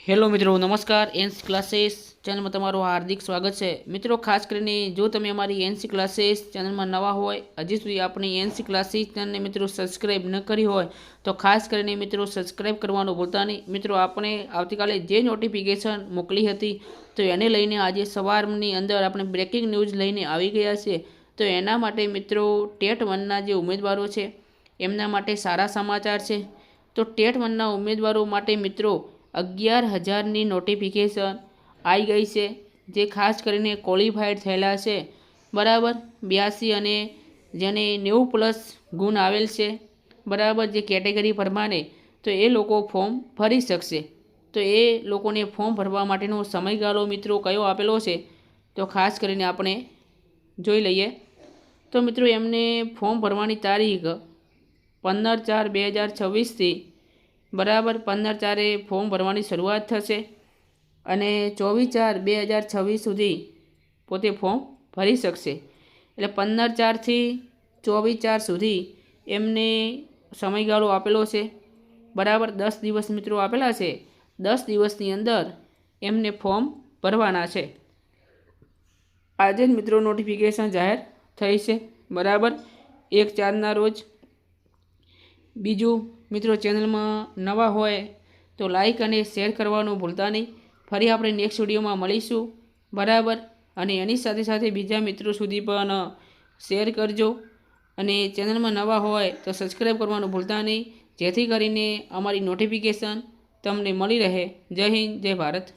Hello મિત્રો, નમસ્કાર। NC classes ચેનલમાં તમારું હાર્દિક સ્વાગત છે। મિત્રો, ખાસ કરીને જો તમે અમારી એનસી ક્લાસીસ ચેનલમાં નવા હોય, હજી સુધી આપણી એનસી ક્લાસીસ ચેનલને મિત્રો સબસ્ક્રાઈબ ન કરી હોય તો ખાસ કરીને મિત્રો સબસ્ક્રાઈબ કરવાનું ભૂલતા નહીં। મિત્રો, આપણે આવતીકાલે જે નોટિફિકેશન મોકલી હતી તો એને લઈને આજે સવારની અંદર આપણે બ્રેકિંગ ન્યૂઝ લઈને આવી ગયા છે। તો એના માટે મિત્રો ટેટ 1ના જે ઉમેદવારો છે એમના માટે સારા સમાચાર છે। તો ટેટ 1ના ઉમેદવારો માટે મિત્રો 11,000ની નોટિફિકેશન આવી ગઈ છે, જે ખાસ કરીને ક્વોલિફાઈડ થયેલા છે, બરાબર। 82 અને જેને 90+ ગુણ આવેલ છે, બરાબર, જે કેટેગરી પ્રમાણે, તો એ લોકો ફોર્મ ભરી શકશે। તો એ લોકોને ફોર્મ ભરવા માટેનો સમયગાળો મિત્રો કયો આપેલો છે તો ખાસ કરીને આપણે જોઈ લઈએ। તો મિત્રો એમને ફોર્મ ભરવાની તારીખ 15/4/2026થી બરાબર 15/4 ફોર્મ ભરવાની શરૂઆત થશે અને 24/4/2026 સુધી પોતે ફોર્મ ભરી શકશે। એટલે 15/4થી 24/4 સુધી એમને સમયગાળો આપેલો છે, બરાબર। 10 દિવસ મિત્રો આપેલા છે। 10 દિવસની અંદર એમને ફોર્મ ભરવાના છે। આજે જ મિત્રો નોટિફિકેશન જાહેર થઈ છે, બરાબર, 1/4ના રોજ। બીજું મિત્રો, ચેનલમાં નવા હોય તો લાઈક અને શેર કરવાનું ભૂલતા નહીં। ફરી આપણે નેક્સ્ટ વિડીયોમાં મળીશું, બરાબર। અને એની સાથે સાથે બીજા મિત્રો સુધી પણ શેર કરજો અને ચેનલમાં નવા હોય તો સબસ્ક્રાઈબ કરવાનું ભૂલતા નહીં, જેથી કરીને અમારી નોટિફિકેશન તમને મળી રહે। જય હિન્દ, જય ભારત।